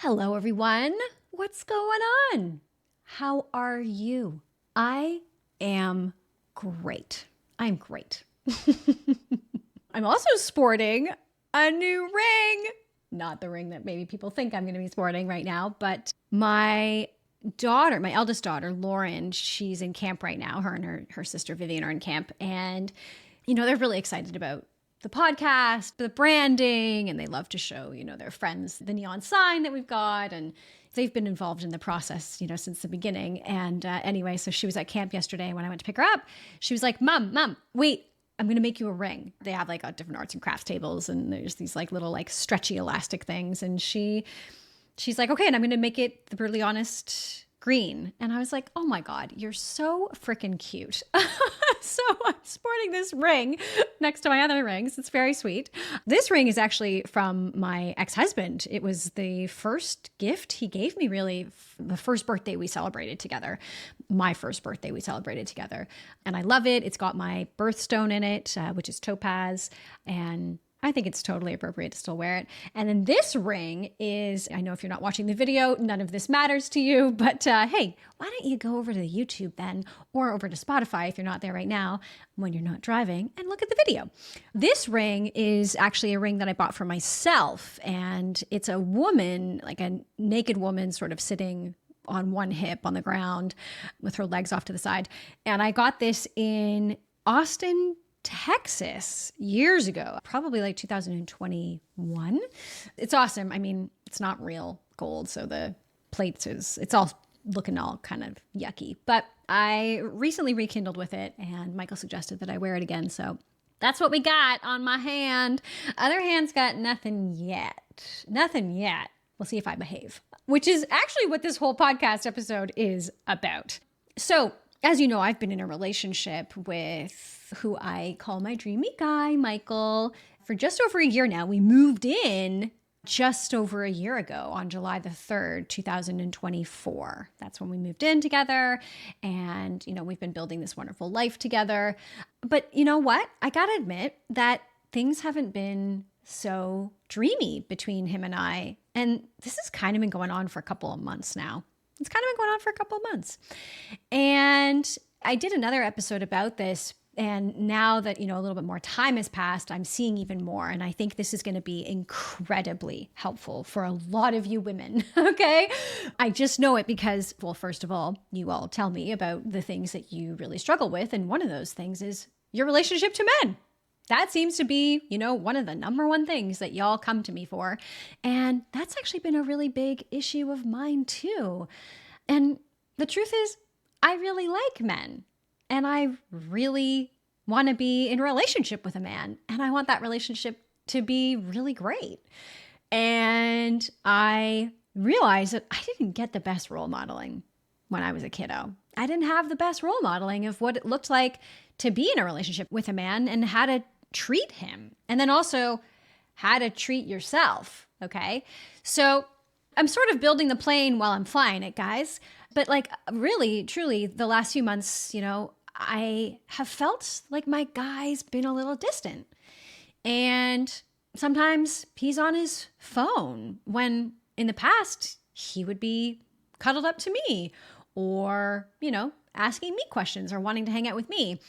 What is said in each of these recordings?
Hello, everyone. What's going on? How are you? I am great. I'm great. I'm also sporting a new ring. Not the ring that maybe people think I'm going to be sporting right now, but my daughter, my eldest daughter, Lauren, she's in camp right now. Her and her sister Vivian are in camp. And, they're really excited about the podcast, the branding, and they love to show, their friends the neon sign that we've got. And they've been involved in the process, since the beginning. And anyway, so she was at camp yesterday. When I went to pick her up, she was like, Mom, wait, I'm going to make you a ring. They have like different arts and crafts tables, and there's these like little like stretchy elastic things. And she's like, okay, and I'm going to make it the Brutally Honest green. And I was like, oh my God, you're so freaking cute. So I'm sporting this ring next to my other rings. It's very sweet. This ring is actually from my ex-husband. It was the first gift he gave me, really, the first birthday we celebrated together. My first birthday we celebrated together. And I love it. It's got my birthstone in it, which is topaz. And I think it's totally appropriate to still wear it. And then this ring is, I know if you're not watching the video, none of this matters to you, but hey, why don't you go over to the YouTube then, or over to Spotify if you're not there right now, when you're not driving, and look at the video. This ring is actually a ring that I bought for myself, and it's a woman, like a naked woman sort of sitting on one hip on the ground with her legs off to the side. And I got this in Austin, Texas years ago, probably like 2021. It's awesome. I mean, it's not real gold, so the plates it's all looking all kind of yucky, but I recently rekindled with it, and Michael suggested that I wear it again. So that's what we got on my hand. Other hand's got nothing yet. We'll see if I behave, which is actually what this whole podcast episode is about. So as you know, I've been in a relationship with who I call my dreamy guy, Michael, for just over a year now. We moved in just over a year ago on July the 3rd, 2024. That's when we moved in together. And, we've been building this wonderful life together. But you know what? I got to admit that things haven't been so dreamy between him and I. And this has kind of been going on for a couple of months now. It's kind of been going on for a couple of months. And I did another episode about this. And now that, a little bit more time has passed, I'm seeing even more. And I think this is going to be incredibly helpful for a lot of you women. Okay. I just know it because, well, first of all, you all tell me about the things that you really struggle with. And one of those things is your relationship to men. That seems to be, one of the number one things that y'all come to me for. And that's actually been a really big issue of mine too. And the truth is, I really like men, and I really want to be in a relationship with a man, and I want that relationship to be really great. And I realized that I didn't get the best role modeling when I was a kiddo. I didn't have the best role modeling of what it looked like to be in a relationship with a man and how to treat him, and then also how to treat yourself. Okay. So I'm sort of building the plane while I'm flying it, guys. But like really, truly, the last few months, I have felt like my guy's been a little distant. And sometimes he's on his phone when in the past he would be cuddled up to me, or, asking me questions or wanting to hang out with me.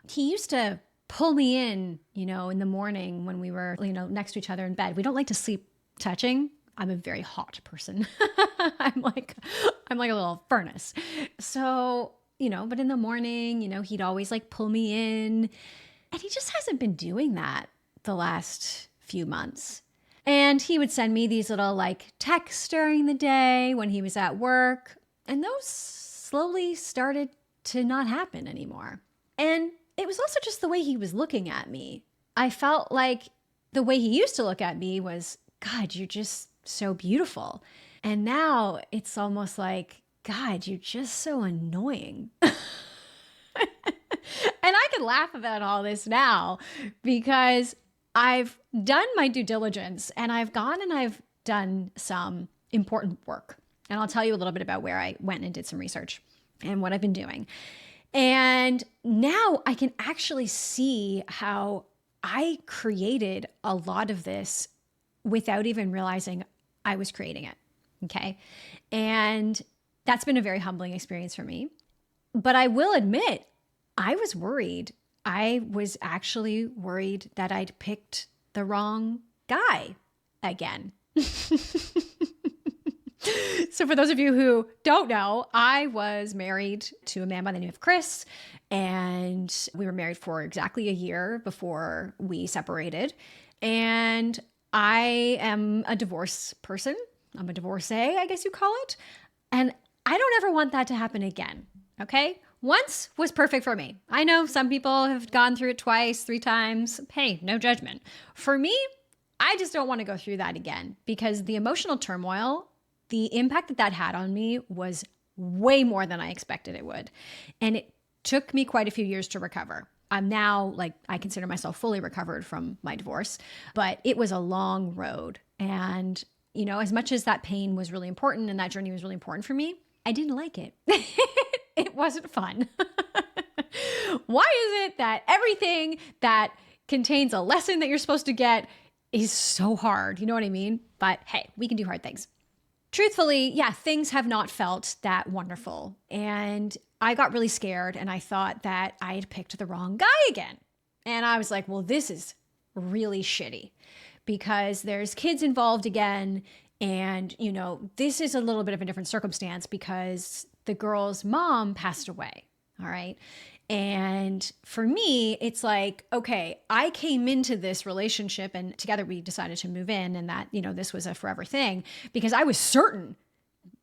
He used to pull me in, in the morning when we were, next to each other in bed. We don't like to sleep touching. I'm a very hot person. I'm like a little furnace. So, but in the morning, he'd always like pull me in, and he just hasn't been doing that the last few months. And he would send me these little like texts during the day when he was at work, and those slowly started to not happen anymore. And it was also just the way he was looking at me. I felt like the way he used to look at me was, God, you're just so beautiful. And now it's almost like, God, you're just so annoying. And I can laugh about all this now because I've done my due diligence, and I've gone and I've done some important work. And I'll tell you a little bit about where I went and did some research and what I've been doing. And now I can actually see how I created a lot of this without even realizing I was creating it. Okay. And that's been a very humbling experience for me. But I will admit, I was worried. I was actually worried that I'd picked the wrong guy again. So for those of you who don't know, I was married to a man by the name of Chris, and we were married for exactly a year before we separated. And I am a divorce person. I'm a divorcee, I guess you call it. And I don't ever want that to happen again. Okay? Once was perfect for me. I know some people have gone through it twice, 3 times. Hey, no judgment. For me, I just don't want to go through that again because the emotional turmoil, the impact that that had on me was way more than I expected it would. And it took me quite a few years to recover. I'm now, like, I consider myself fully recovered from my divorce, but it was a long road. And, you know, as much as that pain was really important and that journey was really important for me, I didn't like it. It wasn't fun. Why is it that everything that contains a lesson that you're supposed to get is so hard? You know what I mean? But hey, we can do hard things. Truthfully, yeah, things have not felt that wonderful. And I got really scared and I thought that I had picked the wrong guy again. And I was like, well, this is really shitty because there's kids involved again. And, you know, this is a little bit of a different circumstance because the girl's mom passed away. All right. And for me, it's like, okay, I came into this relationship and together we decided to move in and that, you know, this was a forever thing because I was certain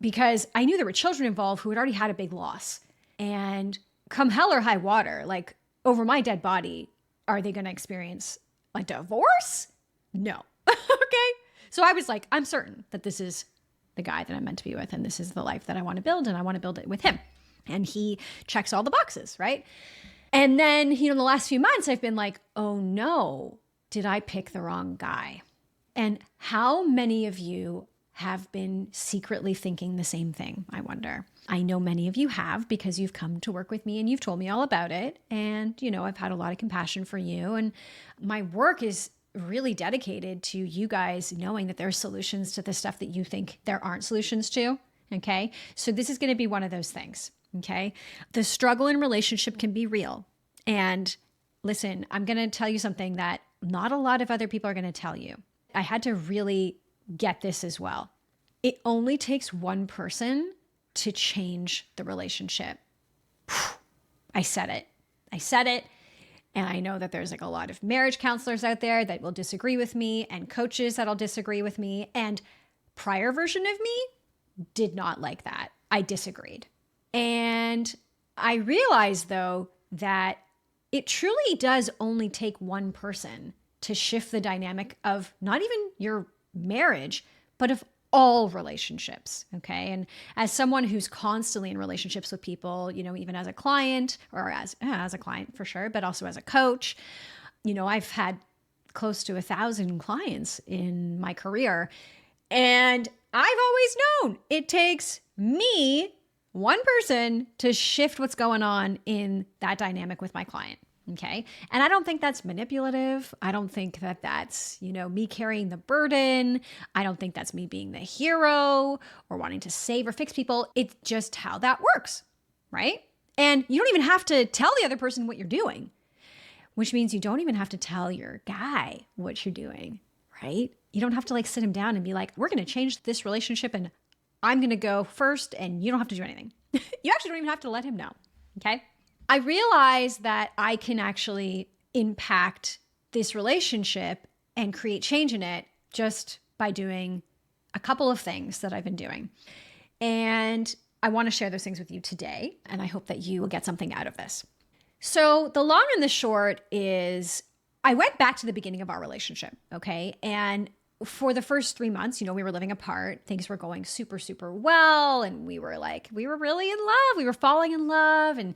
because I knew there were children involved who had already had a big loss. And come hell or high water, like over my dead body, are they going to experience a divorce? No. Okay. So I was like, I'm certain that this is the guy that I'm meant to be with and this is the life that I want to build and I want to build it with him. And he checks all the boxes, right? And then, you know, in the last few months, I've been like, oh no, did I pick the wrong guy? And how many of you have been secretly thinking the same thing, I wonder? I know many of you have because you've come to work with me and you've told me all about it. And, you know, I've had a lot of compassion for you. And my work is really dedicated to you guys knowing that there are solutions to the stuff that you think there aren't solutions to. Okay. So this is going to be one of those things. Okay. The struggle in relationship can be real. And listen, I'm going to tell you something that not a lot of other people are going to tell you. I had to really get this as well. It only takes one person to change the relationship. I said it. And I know that there's like a lot of marriage counselors out there that will disagree with me and coaches that'll disagree with me. And prior version of me did not like that. I disagreed. And I realized though that it truly does only take one person to shift the dynamic of not even your marriage, but of all relationships. Okay. And as someone who's constantly in relationships with people, you know, even as a client or as a client for sure, but also as a coach, you know, I've had close to 1,000 clients in my career. And I've always known it takes me, one person, to shift what's going on in that dynamic with my client. Okay. And I don't think that's manipulative. I don't think that that's, you know, me carrying the burden. I don't think that's me being the hero or wanting to save or fix people. It's just how that works. Right. And you don't even have to tell the other person what you're doing, which means you don't even have to tell your guy what you're doing. Right. You don't have to like sit him down and be like, we're going to change this relationship and I'm going to go first and you don't have to do anything. You actually don't even have to let him know. Okay. I realized that I can actually impact this relationship and create change in it just by doing a couple of things that I've been doing. And I want to share those things with you today. And I hope that you will get something out of this. So the long and the short is I went back to the beginning of our relationship. Okay. And for the first 3 months, you know, we were living apart. Things were going super, super well. And we were really in love. We were falling in love. And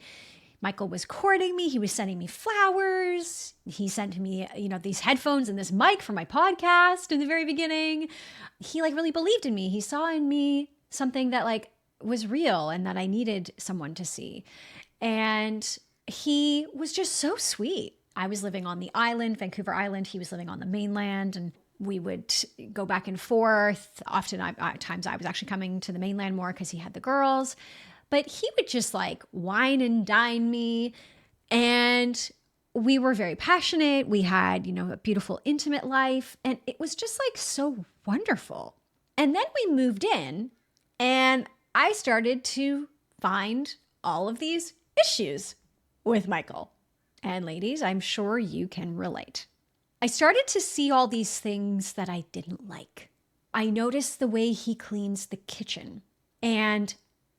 Michael was courting me. He was sending me flowers. He sent me, you know, these headphones and this mic for my podcast in the very beginning. He like really believed in me. He saw in me something that like was real and that I needed someone to see. And he was just so sweet. I was living on the island, Vancouver Island. He was living on the mainland. And we would go back and forth. Often, at times, I was actually coming to the mainland more because he had the girls. But he would just like wine and dine me. And we were very passionate. We had, a beautiful, intimate life. And it was just like so wonderful. And then we moved in and I started to find all of these issues with Michael. And ladies, I'm sure you can relate. I started to see all these things that I didn't like. I noticed the way he cleans the kitchen. And,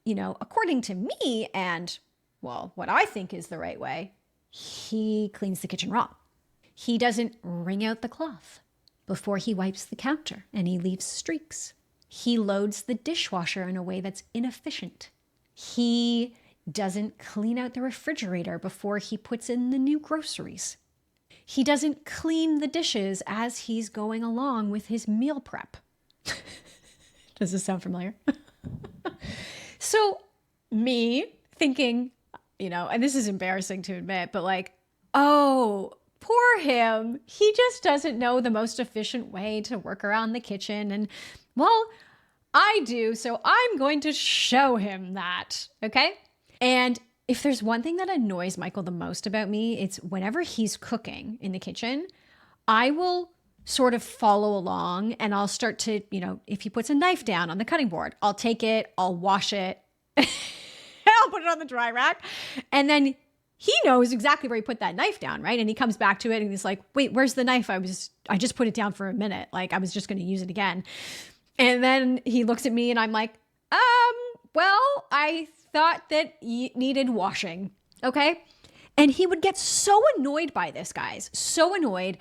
according to me and, well, what I think is the right way, he cleans the kitchen wrong. He doesn't wring out the cloth before he wipes the counter and he leaves streaks. He loads the dishwasher in a way that's inefficient. He doesn't clean out the refrigerator before he puts in the new groceries. He doesn't clean the dishes as he's going along with his meal prep. Does this sound familiar? So me thinking, and this is embarrassing to admit, but like, oh, poor him. He just doesn't know the most efficient way to work around the kitchen. And well, I do. So I'm going to show him that. Okay. And if there's one thing that annoys Michael the most about me, it's whenever he's cooking in the kitchen, I will sort of follow along and I'll start to, if he puts a knife down on the cutting board, I'll take it, I'll wash it, I'll put it on the dry rack. And then he knows exactly where he put that knife down, right? And he comes back to it and he's like, wait, where's the knife? I just put it down for a minute. Like I was just going to use it again. And then he looks at me and I'm like, well, I thought that you needed washing. Okay. And he would get so annoyed by this, guys, so annoyed.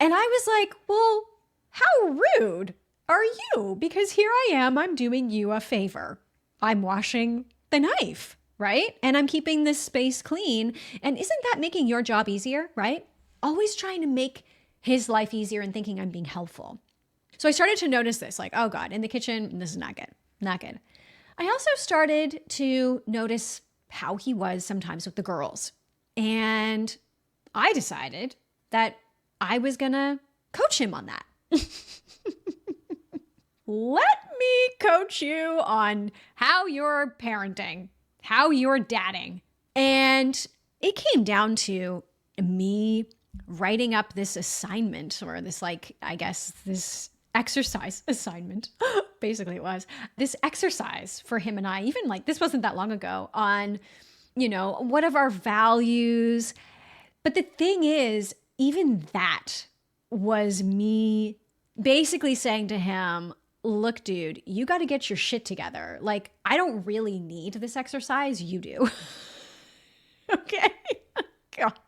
And I was like, well, how rude are you? Because here I am, I'm doing you a favor. I'm washing the knife, right? And I'm keeping this space clean. And isn't that making your job easier, right? Always trying to make his life easier and thinking I'm being helpful. So I started to notice this, like, oh God, in the kitchen, this is not good, not good. I also started to notice how he was sometimes with the girls. And I decided that I was gonna coach him on that. Let me coach you on how you're parenting, how you're dadding. And it came down to me writing up this assignment or this, like, I guess this exercise assignment. Basically it was this exercise for him and I, even like this wasn't that long ago, on, what of our values. But the thing is, even that was me basically saying to him, look, dude, you got to get your shit together. Like, I don't really need this exercise. You do. Okay. God.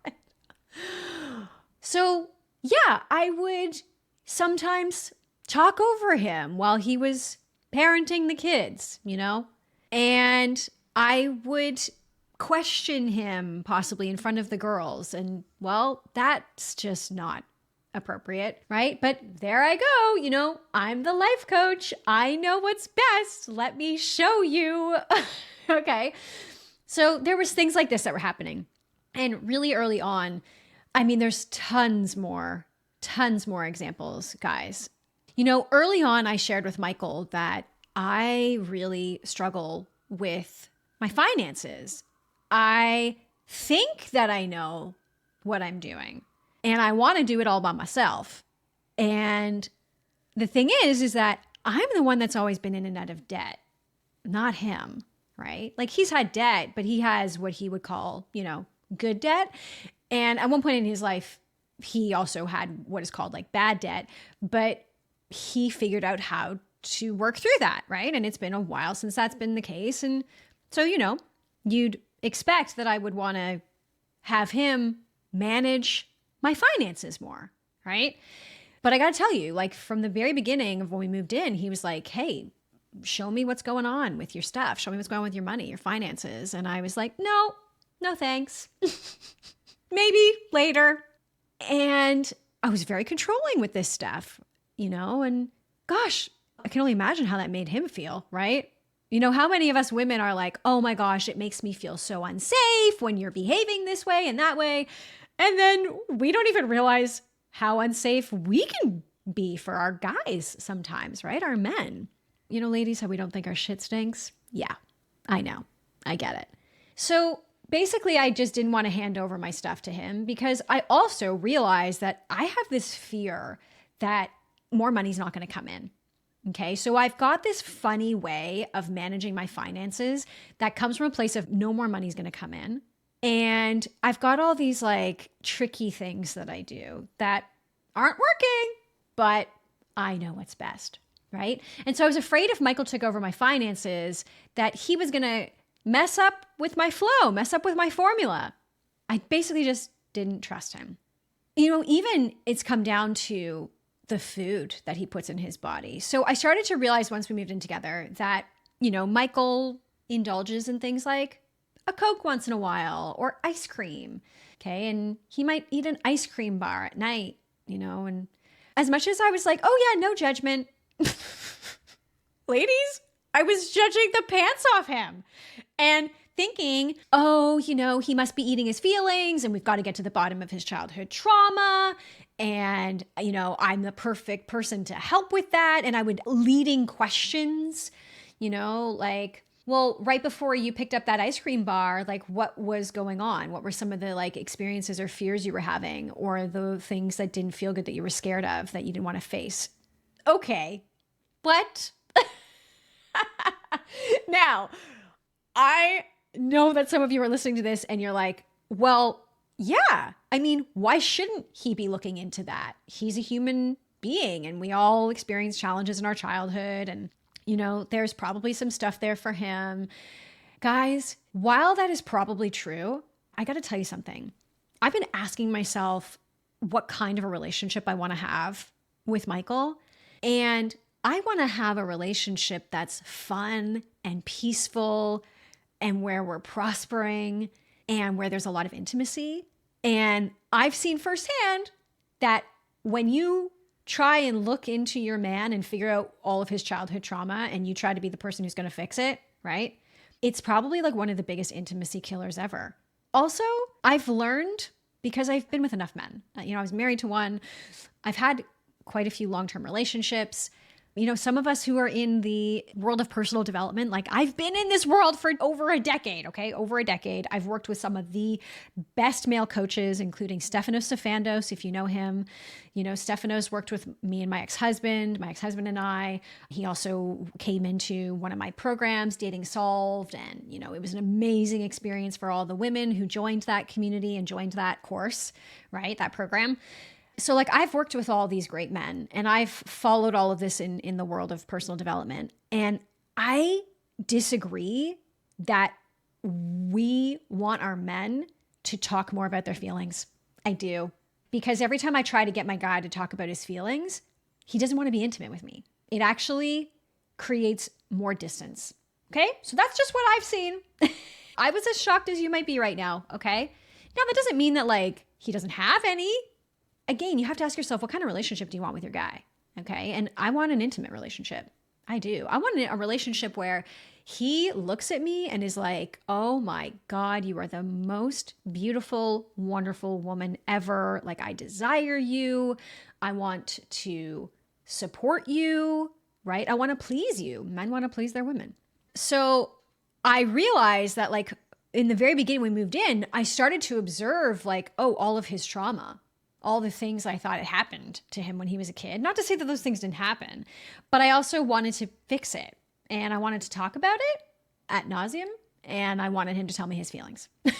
So yeah, I would sometimes talk over him while he was parenting the kids, and I would question him possibly in front of the girls. And well, that's just not appropriate, right? But there I go, I'm the life coach. I know what's best. Let me show you. Okay. So there was things like this that were happening. And really early on, there's tons more examples, guys. Early on, I shared with Michael that I really struggle with my finances. I think that I know what I'm doing and I want to do it all by myself. And the thing is that I'm the one that's always been in and out of debt, not him, right? Like he's had debt, but he has what he would call, good debt. And at one point in his life, he also had what is called like bad debt, but he figured out how to work through that, right? And it's been a while since that's been the case. And so, you'd expect that I would want to have him manage my finances more, right? But I got to tell you, like from the very beginning of when we moved in, he was like, hey, show me what's going on with your stuff. Show me what's going on with your money, your finances. And I was like, no thanks. Maybe later. And I was very controlling with this stuff, and gosh, I can only imagine how that made him feel, right? How many of us women are like, oh my gosh, it makes me feel so unsafe when you're behaving this way and that way. And then we don't even realize how unsafe we can be for our guys sometimes, right? Our men. You know, ladies, how we don't think our shit stinks? Yeah, I know. I get it. So basically, I just didn't want to hand over my stuff to him because I also realized that I have this fear that more money's not going to come in. Okay, so I've got this funny way of managing my finances that comes from a place of no more money's going to come in. And I've got all these like tricky things that I do that aren't working, but I know what's best, right? And so I was afraid if Michael took over my finances that he was going to mess up with my flow, mess up with my formula. I basically just didn't trust him. You know, even it's come down to the food that he puts in his body. So I started to realize once we moved in together that, you know, Michael indulges in things like a Coke once in a while or ice cream. Okay. And he might eat an ice cream bar at night, you know, and as much as I was like, oh yeah, no judgment. Ladies, I was judging the pants off him and thinking, oh, you know, he must be eating his feelings and we've got to get to the bottom of his childhood trauma. And, you know, I'm the perfect person to help with that. And I would leading questions, you know, like, well, right before you picked up that ice cream bar, like what was going on? What were some of the like experiences or fears you were having or the things that didn't feel good that you were scared of that you didn't want to face? Okay. What? Now, I know that some of you are listening to this and you're like, well, yeah, I mean, why shouldn't he be looking into that? He's a human being and we all experience challenges in our childhood and, you know, there's probably some stuff there for him. Guys, while that is probably true, I got to tell you something. I've been asking myself what kind of a relationship I want to have with Michael. And I want to have a relationship that's fun and peaceful and where we're prospering and where there's a lot of intimacy. And I've seen firsthand that when you try and look into your man and figure out all of his childhood trauma and you try to be the person who's going to fix it, right? It's probably like one of the biggest intimacy killers ever. Also, I've learned because I've been with enough men. You know, I was married to one. I've had quite a few long-term relationships. You know, some of us who are in the world of personal development, like I've been in this world for over a decade, okay? Over a decade. I've worked with some of the best male coaches, including Stefanos Stefandos, if you know him. You know, Stefanos worked with me and my ex-husband and I. He also came into one of my programs, Dating Solved. And, you know, it was an amazing experience for all the women who joined that community and joined that course, right? That program. So like I've worked with all these great men and I've followed all of this in the world of personal development. And I disagree that we want our men to talk more about their feelings. I do. Because every time I try to get my guy to talk about his feelings, he doesn't want to be intimate with me. It actually creates more distance. Okay? So that's just what I've seen. I was as shocked as you might be right now. Okay? Now that doesn't mean that like he doesn't have any. Again, you have to ask yourself, what kind of relationship do you want with your guy? Okay. And I want an intimate relationship. I do. I want a relationship where he looks at me and is like, oh my God, you are the most beautiful, wonderful woman ever. Like I desire you. I want to support you, right? I want to please you. Men want to please their women. So I realized that like in the very beginning when we moved in, I started to observe like, oh, all of his trauma. All the things I thought had happened to him when he was a kid. Not to say that those things didn't happen, but I also wanted to fix it. And I wanted to talk about it ad nauseum. And I wanted him to tell me his feelings. And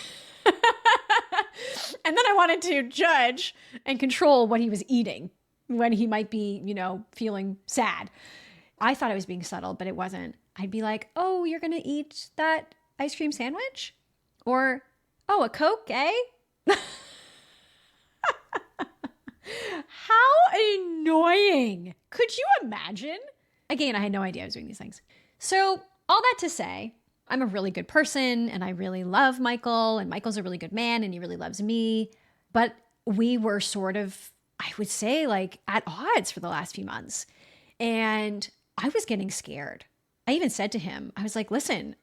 then I wanted to judge and control what he was eating when he might be, you know, feeling sad. I thought I was being subtle, but it wasn't. I'd be like, oh, you're going to eat that ice cream sandwich? Or, oh, a Coke, eh? How annoying. Could you imagine? Again, I had no idea I was doing these things. So all that to say, I'm a really good person and I really love Michael and Michael's a really good man and he really loves me. But we were sort of, I would say like at odds for the last few months. And I was getting scared. I even said to him, I was like, listen,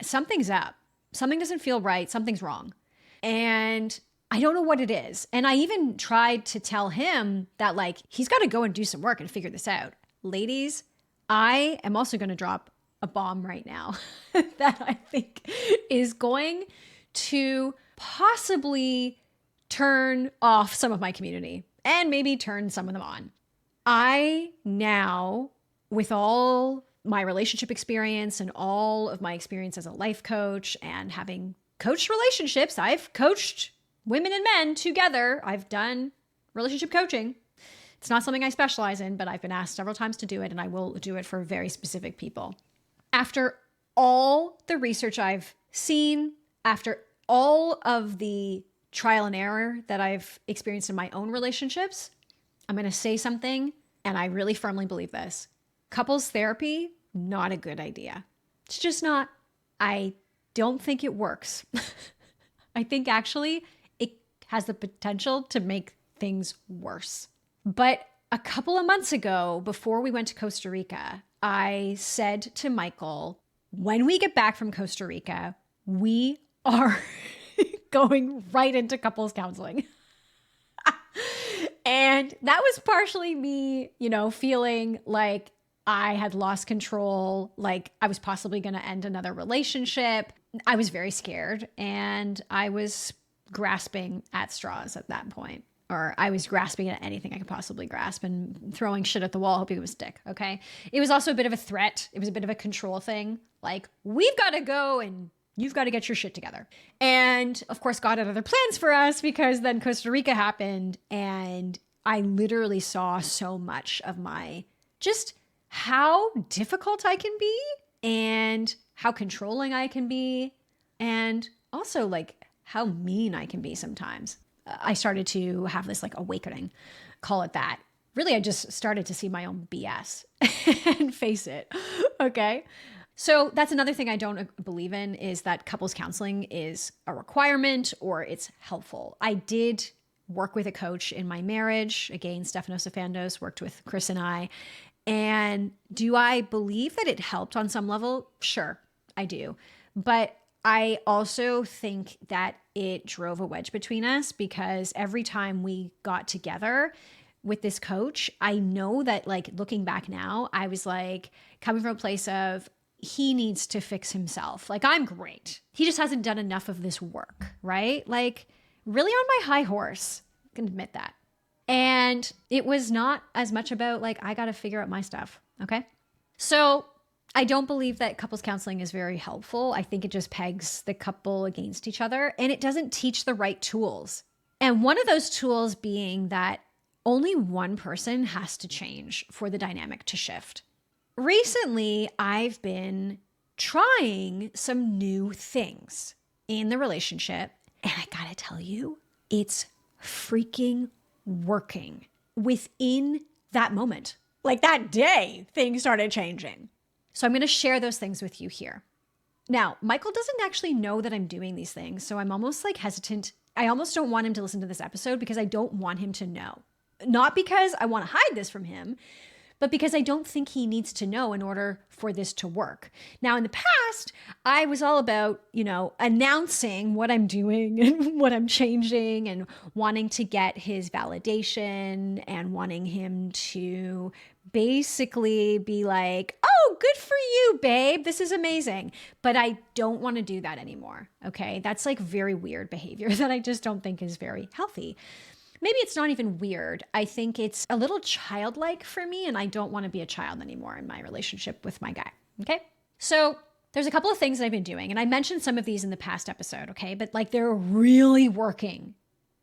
something's up. Something doesn't feel right. Something's wrong. And I don't know what it is. And I even tried to tell him that like, he's got to go and do some work and figure this out. Ladies, I am also going to drop a bomb right now that I think is going to possibly turn off some of my community and maybe turn some of them on. I now, with all my relationship experience and all of my experience as a life coach and having coached relationships, I've coached women and men together. I've done relationship coaching. It's not something I specialize in, but I've been asked several times to do it, and I will do it for very specific people. After all the research I've seen, after all of the trial and error that I've experienced in my own relationships, I'm going to say something, and I really firmly believe this. Couples therapy, not a good idea. It's just not. I don't think it works. I think actually it has the potential to make things worse. But a couple of months ago, before we went to Costa Rica, I said to Michael, when we get back from Costa Rica, we are going right into couples counseling. And that was partially me, feeling like I had lost control, like I was possibly going to end another relationship. I was very scared, and I was grasping at straws at that point. Or I was grasping at anything I could possibly grasp and throwing shit at the wall, hoping it would stick, okay? It was also a bit of a threat. It was a bit of a control thing. Like, we've got to go and you've got to get your shit together. And of course, God had other plans for us, because then Costa Rica happened, and I literally saw so much of just how difficult I can be and how controlling I can be, and also like how mean I can be sometimes. I started to have this like awakening, call it that. Really, I just started to see my own BS and face it. Okay. So that's another thing I don't believe in, is that couples counseling is a requirement or it's helpful. I did work with a coach in my marriage. Again, Stefano Safandos worked with Chris and I. And do I believe that it helped on some level? Sure, I do. But I also think that it drove a wedge between us, because every time we got together with this coach, I know that like looking back now, I was like coming from a place of, he needs to fix himself. Like, I'm great. He just hasn't done enough of this work, right? Like, really on my high horse. I can admit that. And it was not as much about like, I got to figure out my stuff. Okay. So I don't believe that couples counseling is very helpful. I think it just pegs the couple against each other, and it doesn't teach the right tools. And one of those tools being that only one person has to change for the dynamic to shift. Recently, I've been trying some new things in the relationship, and I gotta tell you, it's freaking working within that moment. Like that day, things started changing. So I'm going to share those things with you here. Now, Michael doesn't actually know that I'm doing these things, so I'm almost like hesitant. I almost don't want him to listen to this episode, because I don't want him to know. Not because I want to hide this from him, but because I don't think he needs to know in order for this to work. Now, in the past, I was all about, announcing what I'm doing and what I'm changing, and wanting to get his validation and wanting him to basically be like, oh, good for you, babe. This is amazing. But I don't want to do that anymore. Okay. That's like very weird behavior that I just don't think is very healthy. Maybe it's not even weird. I think it's a little childlike for me, and I don't want to be a child anymore in my relationship with my guy. Okay. So there's a couple of things that I've been doing, and I mentioned some of these in the past episode. Okay. But like, they're really working.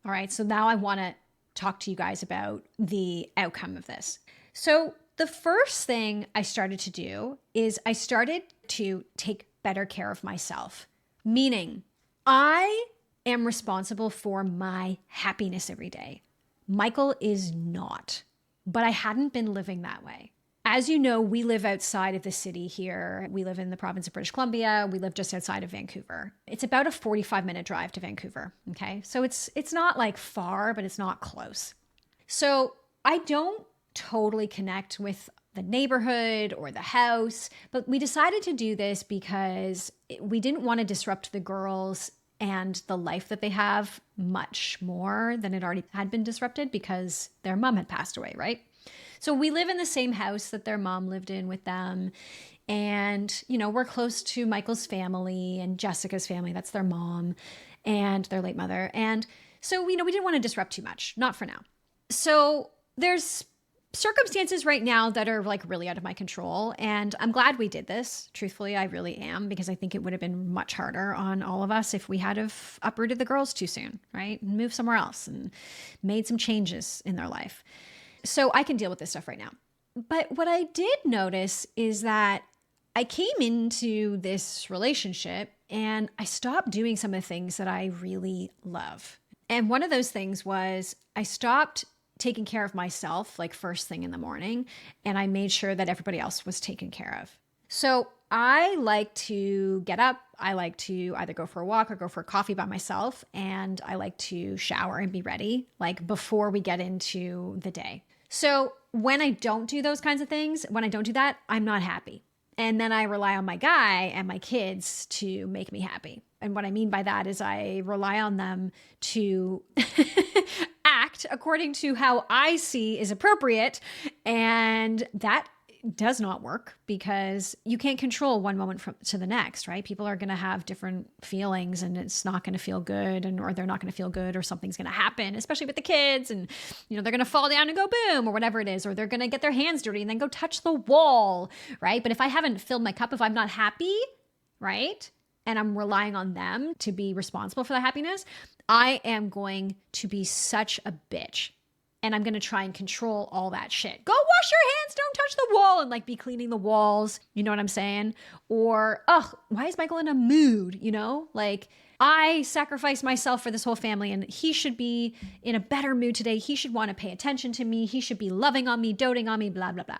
All right. So now I want to talk to you guys about the outcome of this. So the first thing I started to do is I started to take better care of myself, meaning I am responsible for my happiness every day. Michael is not, but I hadn't been living that way. As you know, we live outside of the city here. We live in the province of British Columbia. We live just outside of Vancouver. It's about a 45-minute drive to Vancouver. Okay. So it's not like far, but it's not close. So I don't totally connect with the neighborhood or the house, but we decided to do this because we didn't want to disrupt the girls and the life that they have much more than it already had been disrupted because their mom had passed away, right? So we live in the same house that their mom lived in with them. And, we're close to Michael's family and Jessica's family. That's their mom and their late mother. And so, we didn't want to disrupt too much, not for now. So there's circumstances right now that are like really out of my control. And I'm glad we did this. Truthfully, I really am, because I think it would have been much harder on all of us if we had have uprooted the girls too soon, right? And moved somewhere else and made some changes in their life. So I can deal with this stuff right now. But what I did notice is that I came into this relationship and I stopped doing some of the things that I really love. And one of those things was I stopped taking care of myself like first thing in the morning, and I made sure that everybody else was taken care of. So I like to get up. I like to either go for a walk or go for a coffee by myself. And I like to shower and be ready like before we get into the day. So when I don't do those kinds of things, when I don't do that, I'm not happy. And then I rely on my guy and my kids to make me happy. And what I mean by that is I rely on them to act according to how I see is appropriate. And that does not work because you can't control one moment to the next, right? People are going to have different feelings and it's not going to feel good, or they're not going to feel good, or something's going to happen, especially with the kids. And, they're going to fall down and go boom or whatever it is, or they're going to get their hands dirty and then go touch the wall, right? But if I haven't filled my cup, if I'm not happy, right? And I'm relying on them to be responsible for the happiness, I am going to be such a bitch. And I'm going to try and control all that shit. Go wash your hands, don't touch the wall, and like be cleaning the walls. You know what I'm saying? Or, why is Michael in a mood? Like I sacrificed myself for this whole family and he should be in a better mood today. He should want to pay attention to me. He should be loving on me, doting on me, blah, blah, blah.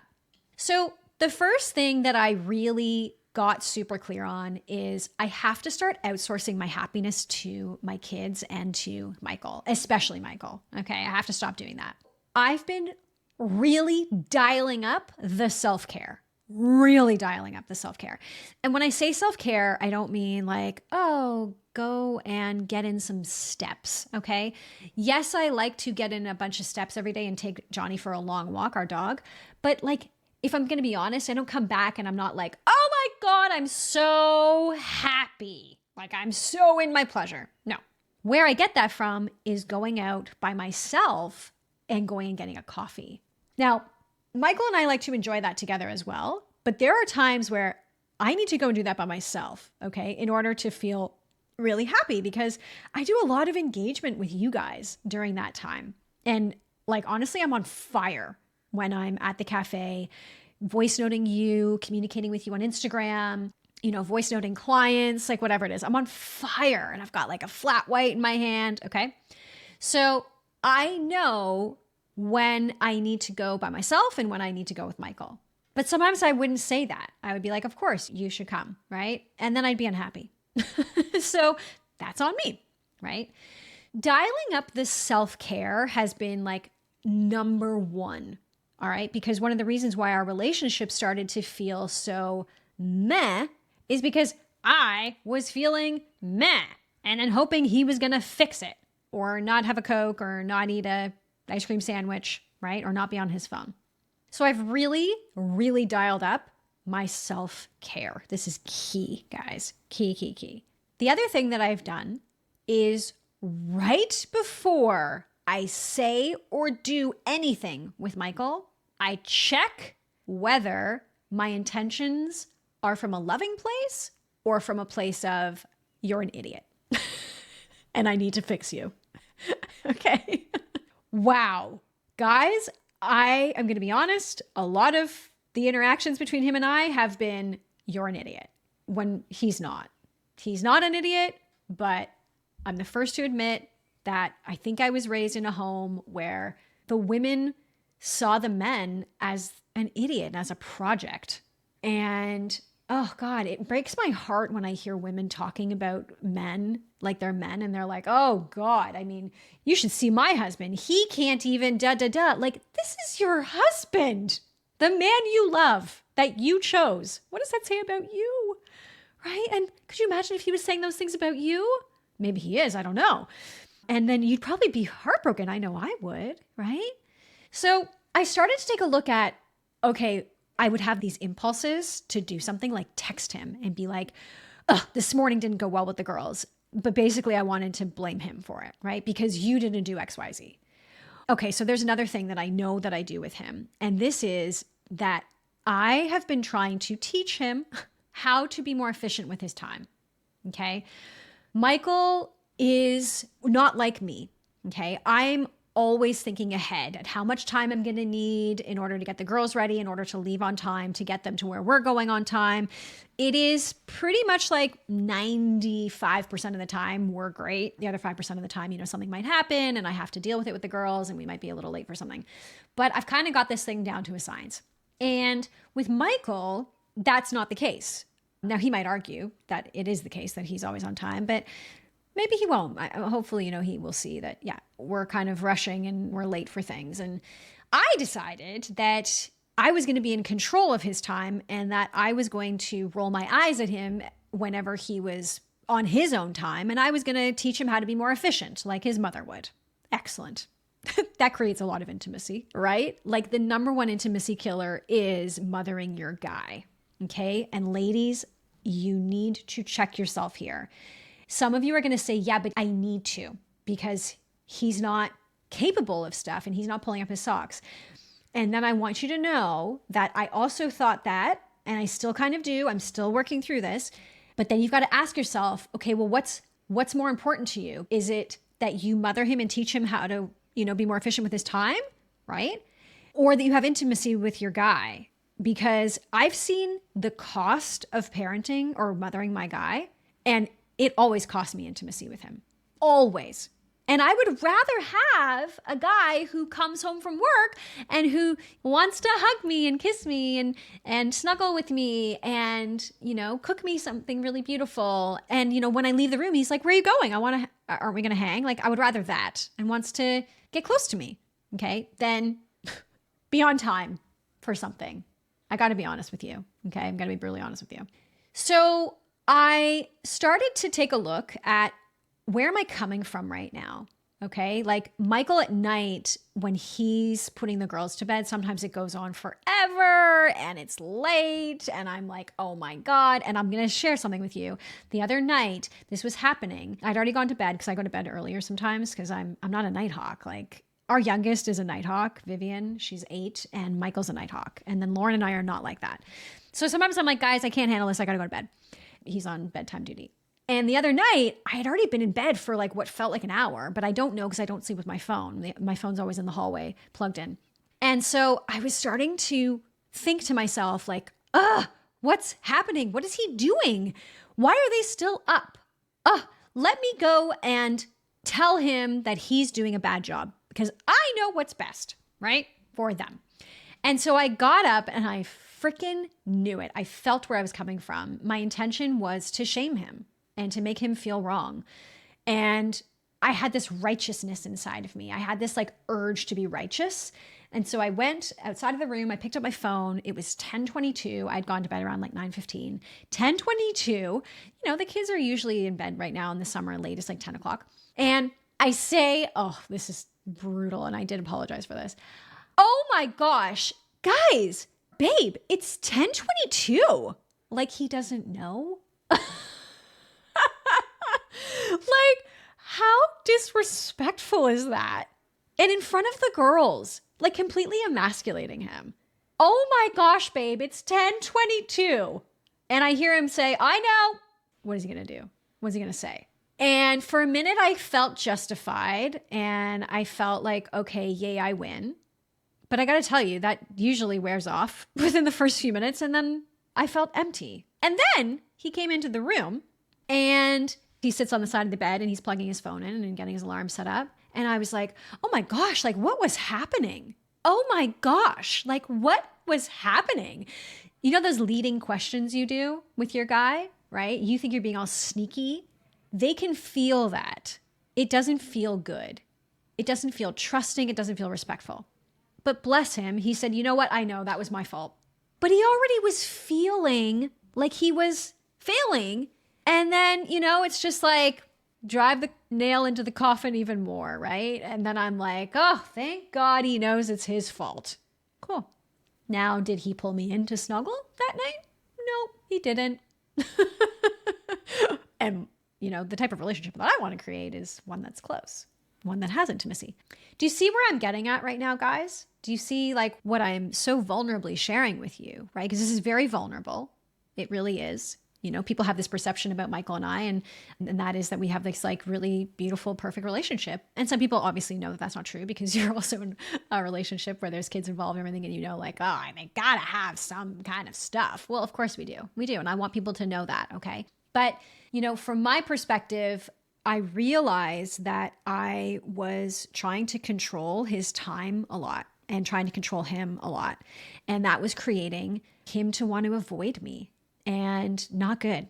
So the first thing that I really got super clear on is I have to start outsourcing my happiness to my kids and to Michael, especially Michael. Okay, I have to stop doing that. I've been really dialing up the self-care, really dialing up the self-care. And when I say self-care, I don't mean like, go and get in some steps, okay? Yes, I like to get in a bunch of steps every day and take Johnny for a long walk, our dog. But like, if I'm going to be honest, I don't come back and I'm not like, oh my God, I'm so happy. Like I'm so in my pleasure. No. Where I get that from is going out by myself and going and getting a coffee. Now, Michael and I like to enjoy that together as well, but there are times where I need to go and do that by myself, okay, in order to feel really happy, because I do a lot of engagement with you guys during that time. And like, honestly, I'm on fire when I'm at the cafe, voice noting you, communicating with you on Instagram, voice noting clients, like whatever it is. I'm on fire and I've got like a flat white in my hand. Okay. So I know when I need to go by myself and when I need to go with Michael. But sometimes I wouldn't say that. I would be like, of course you should come. Right. And then I'd be unhappy. So that's on me. Right. Dialing up the self-care has been like number one. All right. Because one of the reasons why our relationship started to feel so meh is because I was feeling meh and then hoping he was going to fix it or not have a Coke or not eat a ice cream sandwich, right? Or not be on his phone. So I've really, really dialed up my self-care. This is key, guys. Key. The other thing that I've done is right before I say or do anything with Michael, I check whether my intentions are from a loving place or from a place of you're an idiot and I need to fix you. Okay. Wow. Guys, I am going to be honest. A lot of the interactions between him and I have been, you're an idiot, when he's not. He's not an idiot, but I'm the first to admit that I think I was raised in a home where the women saw the men as an idiot, as a project. And oh God, it breaks my heart when I hear women talking about men like they're men and they're like, oh God, I mean, you should see my husband. He can't even da-da-da. Like, this is your husband, the man you love, that you chose. What does that say about you? Right? And could you imagine if he was saying those things about you? Maybe he is, I don't know. And then you'd probably be heartbroken. I know I would, right? So I started to take a look at, okay, I would have these impulses to do something like text him and be like, ugh, this morning didn't go well with the girls. But basically I wanted to blame him for it, right? Because you didn't do X, Y, Z. Okay, so there's another thing that I know that I do with him. And this is that I have been trying to teach him how to be more efficient with his time. Okay. Michael is not like me. Okay. I'm always thinking ahead at how much time I'm going to need in order to get the girls ready, in order to leave on time, to get them to where we're going on time. It is pretty much like 95% of the time we're great. The other 5% of the time, something might happen and I have to deal with it with the girls and we might be a little late for something. But I've kind of got this thing down to a science. And with Michael, that's not the case. Now, he might argue that it is the case that he's always on time, but maybe he won't. Hopefully, he will see that, yeah, we're kind of rushing and we're late for things. And I decided that I was going to be in control of his time and that I was going to roll my eyes at him whenever he was on his own time. And I was going to teach him how to be more efficient, like his mother would. Excellent. That creates a lot of intimacy, right? Like the number one intimacy killer is mothering your guy. Okay. And ladies, you need to check yourself here. Some of you are going to say, yeah, but I need to because he's not capable of stuff and he's not pulling up his socks. And then I want you to know that I also thought that, and I still kind of do. I'm still working through this. But then you've got to ask yourself, okay, well, what's more important to you? Is it that you mother him and teach him how to, be more efficient with his time, right? Or that you have intimacy with your guy? Because I've seen the cost of parenting or mothering my guy, and it always cost me intimacy with him. Always. And I would rather have a guy who comes home from work and who wants to hug me and kiss me and snuggle with me and, cook me something really beautiful. And, when I leave the room, he's like, where are you going? Aren't we going to hang? Like, I would rather that, and wants to get close to me. Okay. Then be on time for something. I got to be honest with you. Okay. I'm going to be brutally honest with you. So I started to take a look at where am I coming from right now? Okay. Like Michael at night, when he's putting the girls to bed, sometimes it goes on forever and it's late and I'm like, oh my God. And I'm going to share something with you. The other night, this was happening. I'd already gone to bed because I go to bed earlier sometimes because I'm not a night hawk. Like our youngest is a night hawk, Vivian, she's 8, and Michael's a night hawk. And then Lauren and I are not like that. So sometimes I'm like, guys, I can't handle this. I got to go to bed. He's on bedtime duty. And the other night, I had already been in bed for like what felt like an hour, but I don't know because I don't sleep with my phone. My phone's always in the hallway plugged in. And so I was starting to think to myself like, what's happening? What is he doing? Why are they still up? Let me go and tell him that he's doing a bad job because I know what's best, right? For them. And so I got up and I freaking knew it. I felt where I was coming from. My intention was to shame him and to make him feel wrong. And I had this righteousness inside of me. I had this like urge to be righteous. And so I went outside of the room. I picked up my phone. It was 10:22. I'd gone to bed around like 9:15. 10:22, the kids are usually in bed right now in the summer, latest like 10 o'clock. And I say, oh, this is brutal. And I did apologize for this. Oh my gosh, guys, babe, it's 10:22. Like he doesn't know. Like, how disrespectful is that? And in front of the girls, like completely emasculating him. Oh my gosh, babe, it's 10:22. And I hear him say, I know. What is he going to do? What's he going to say? And for a minute, I felt justified and I felt like, okay, yay, I win. But I got to tell you, that usually wears off within the first few minutes. And then I felt empty. And then he came into the room and he sits on the side of the bed and he's plugging his phone in and getting his alarm set up. And I was like, oh my gosh, like what was happening? Oh my gosh, like what was happening? You know those leading questions you do with your guy, right? You think you're being all sneaky. They can feel that. It doesn't feel good. It doesn't feel trusting. It doesn't feel respectful. But bless him, he said, you know what? I know that was my fault. But he already was feeling like he was failing. And then, it's just like, drive the nail into the coffin even more, right? And then I'm like, oh, thank God he knows it's his fault. Cool. Now, did he pull me in to snuggle that night? No, he didn't. And, the type of relationship that I want to create is one that's close, one that has intimacy. Do you see where I'm getting at right now, guys? Do you see like what I'm so vulnerably sharing with you, right? Because this is very vulnerable. It really is. People have this perception about Michael and I, and that is that we have this like really beautiful, perfect relationship. And some people obviously know that that's not true because you're also in a relationship where there's kids involved and everything, and like, oh, they gotta have some kind of stuff. Well, of course we do. We do. And I want people to know that, okay? But, from my perspective, I realized that I was trying to control his time a lot and trying to control him a lot. And that was creating him to want to avoid me. And not good.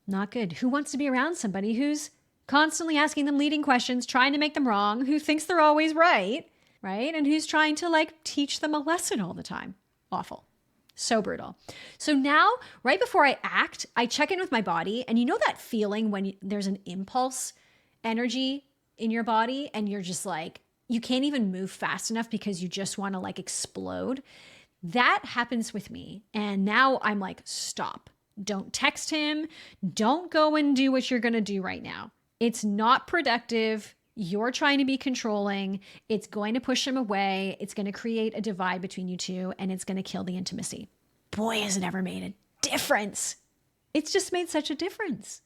Not good. Who wants to be around somebody who's constantly asking them leading questions, trying to make them wrong, who thinks they're always right? And who's trying to like teach them a lesson all the time? Awful. So brutal. So now, right before I act, I check in with my body. And that feeling when there's an impulse energy in your body and you're just like, you can't even move fast enough because you just want to like explode. That happens with me. And now I'm like, stop. Don't text him. Don't go and do what you're going to do right now. It's not productive. You're trying to be controlling. It's going to push him away. It's going to create a divide between you two, and it's going to kill the intimacy. Boy, has it ever made a difference. It's just made such a difference.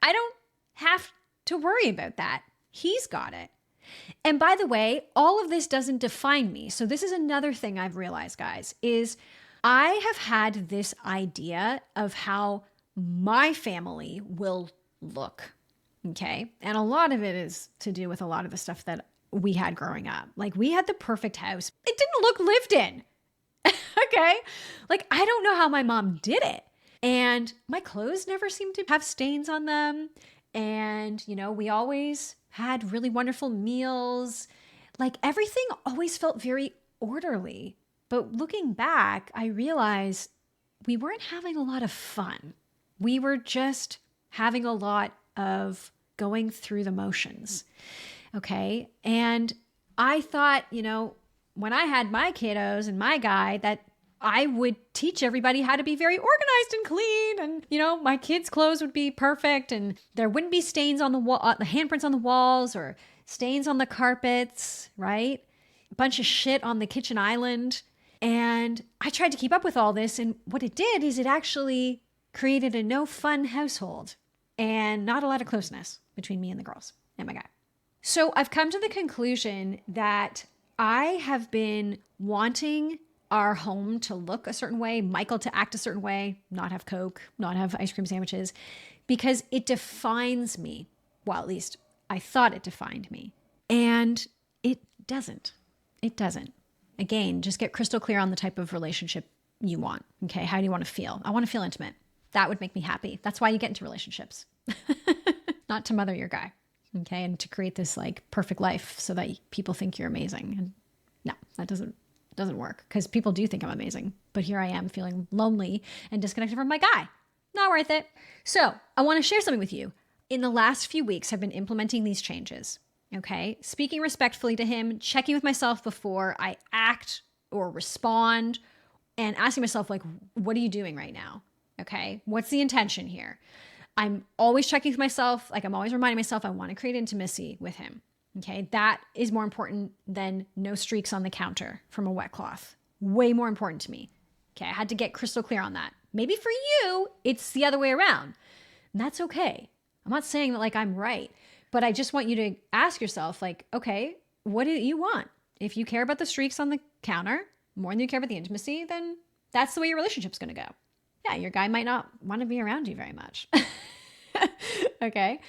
I don't have to worry about that. He's got it. And by the way, all of this doesn't define me. So this is another thing I've realized, guys, is I have had this idea of how my family will look. Okay. And a lot of it is to do with a lot of the stuff that we had growing up. Like we had the perfect house. It didn't look lived in. Okay. Like I don't know how my mom did it. And my clothes never seemed to have stains on them. And, we always had really wonderful meals. Like everything always felt very orderly. But looking back, I realized we weren't having a lot of fun. We were just having a lot of going through the motions. Okay. And I thought, when I had my kiddos and my guy, that I would teach everybody how to be very organized and clean. And, my kids' clothes would be perfect and there wouldn't be stains on the wall, the handprints on the walls or stains on the carpets, right? A bunch of shit on the kitchen island. And I tried to keep up with all this. And what it did is it actually created a no fun household and not a lot of closeness between me and the girls and my guy. So I've come to the conclusion that I have been wanting our home to look a certain way, Michael to act a certain way, not have Coke, not have ice cream sandwiches, because it defines me. Well, at least I thought it defined me. And it doesn't. It doesn't. Again, just get crystal clear on the type of relationship you want. Okay, how do you want to feel? I want to feel intimate. That would make me happy. That's why you get into relationships. Not to mother your guy. Okay, and to create this like perfect life so that people think you're amazing. And no, that doesn't work because people do think I'm amazing. But here I am feeling lonely and disconnected from my guy. Not worth it. So I want to share something with you. In the last few weeks, I've been implementing these changes. Okay, speaking respectfully to him, checking with myself before I act or respond, and asking myself, like, what are you doing right now? Okay, what's the intention here? I'm always checking with myself. Like I'm always reminding myself, I want to create intimacy with him. Okay, that is more important than no streaks on the counter from a wet cloth. Way more important to me. Okay, I had to get crystal clear on that. Maybe for you, it's the other way around. And that's okay. I'm not saying that like I'm right, but I just want you to ask yourself like, okay, what do you want? If you care about the streaks on the counter more than you care about the intimacy, then that's the way your relationship's going to go. Yeah, your guy might not want to be around you very much. Okay.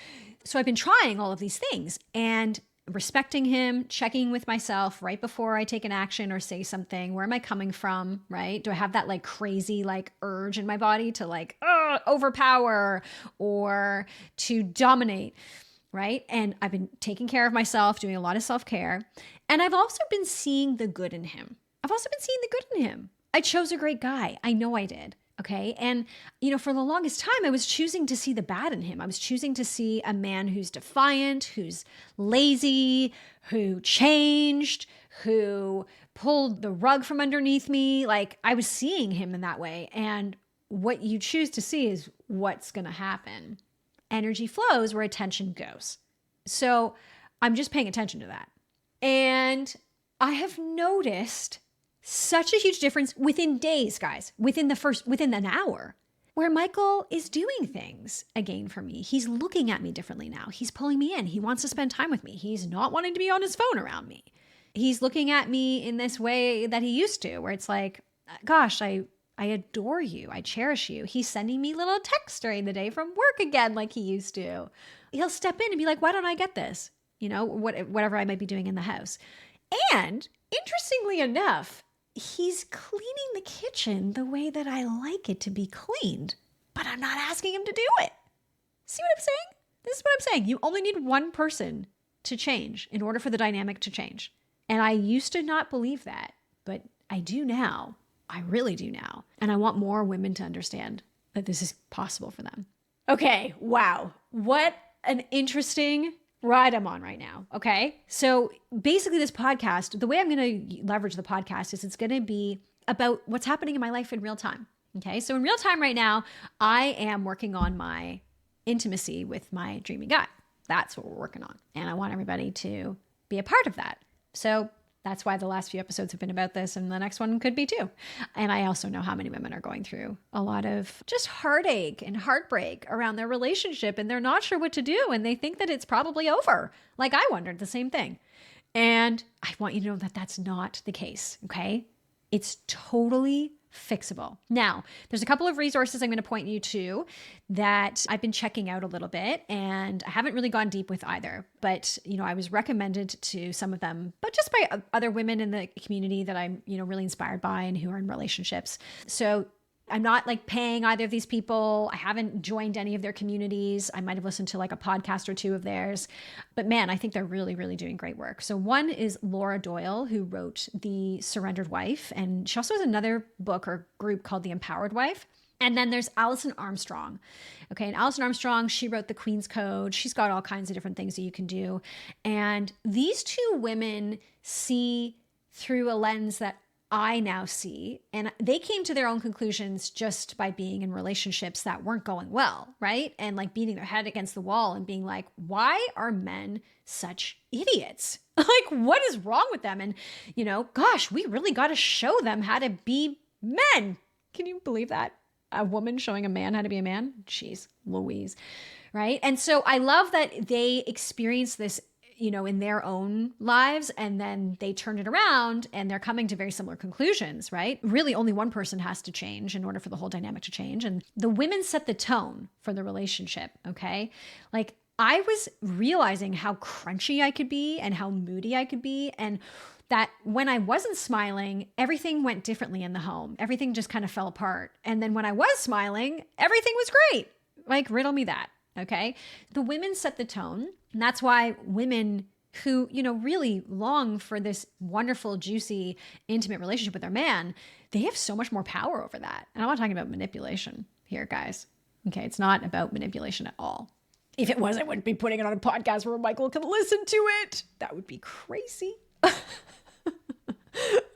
So I've been trying all of these things and respecting him, checking with myself right before I take an action or say something. Where am I coming from? Right? Do I have that like crazy like urge in my body to like overpower or to dominate? Right? And I've been taking care of myself, doing a lot of self-care. And I've also been seeing the good in him. I chose a great guy. I know I did. Okay. And, for the longest time, I was choosing to see the bad in him. I was choosing to see a man who's defiant, who's lazy, who changed, who pulled the rug from underneath me. Like, I was seeing him in that way. And what you choose to see is what's going to happen. Energy flows where attention goes. So I'm just paying attention to that. And I have noticed such a huge difference within days, guys, within an hour, where Michael is doing things again for me. He's looking at me differently now. He's pulling me in. He wants to spend time with me. He's not wanting to be on his phone around me. He's looking at me in this way that he used to, where it's like, gosh, I adore you. I cherish you. He's sending me little texts during the day from work again, like he used to. He'll step in and be like, why don't I get this? Whatever I might be doing in the house. And interestingly enough, he's cleaning the kitchen the way that I like it to be cleaned, but I'm not asking him to do it. See what I'm saying? This is what I'm saying. You only need one person to change in order for the dynamic to change. And I used to not believe that, but I do now. I really do now. And I want more women to understand that this is possible for them. Okay. Wow. What an interesting ride I'm on right now. Okay. So basically this podcast, the way I'm going to leverage the podcast is it's going to be about what's happening in my life in real time. Okay. So in real time right now, I am working on my intimacy with my dreamy guy. That's what we're working on. And I want everybody to be a part of that. So that's why the last few episodes have been about this, and the next one could be too. And I also know how many women are going through a lot of just heartache and heartbreak around their relationship, and they're not sure what to do, and they think that it's probably over. Like I wondered the same thing. And I want you to know that that's not the case, okay? It's totally fixable. Now, there's a couple of resources I'm going to point you to that I've been checking out a little bit, and I haven't really gone deep with either, but I was recommended to some of them, but just by other women in the community that I'm, really inspired by and who are in relationships. So I'm not like paying either of these people. I haven't joined any of their communities. I might have listened to like a podcast or two of theirs, but man, I think they're really, really doing great work. So one is Laura Doyle, who wrote The Surrendered Wife. And she also has another book or group called The Empowered Wife. And then there's Alison Armstrong. Okay. And Alison Armstrong, she wrote The Queen's Code. She's got all kinds of different things that you can do. And these two women see through a lens that I now see, and they came to their own conclusions just by being in relationships that weren't going well, right? And like beating their head against the wall and being like, why are men such idiots? Like, what is wrong with them? And, gosh, we really got to show them how to be men. Can you believe that? A woman showing a man how to be a man? Jeez, Louise, right? And so I love that they experienced this in their own lives, and then they turn it around and they're coming to very similar conclusions, right? Really only one person has to change in order for the whole dynamic to change. And the women set the tone for the relationship, okay? Like I was realizing how crunchy I could be and how moody I could be, and that when I wasn't smiling, everything went differently in the home. Everything just kind of fell apart. And then when I was smiling, everything was great. Like riddle me that. Okay. The women set the tone. And that's why women who, really long for this wonderful, juicy, intimate relationship with their man, they have so much more power over that. And I'm not talking about manipulation here, guys. Okay. It's not about manipulation at all. If it was, I wouldn't be putting it on a podcast where Michael can listen to it. That would be crazy.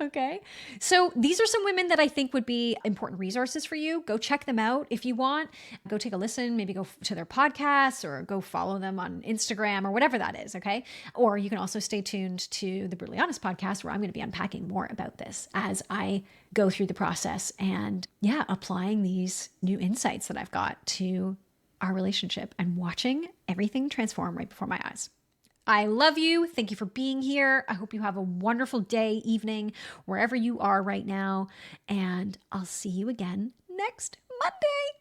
Okay. So these are some women that I think would be important resources for you. Go check them out if you want. Go take a listen, maybe go to their podcasts or go follow them on Instagram or whatever that is. Okay. Or you can also stay tuned to the Brutally Honest podcast, where I'm going to be unpacking more about this as I go through the process and applying these new insights that I've got to our relationship and watching everything transform right before my eyes. I love you. Thank you for being here. I hope you have a wonderful day, evening, wherever you are right now. And I'll see you again next Monday.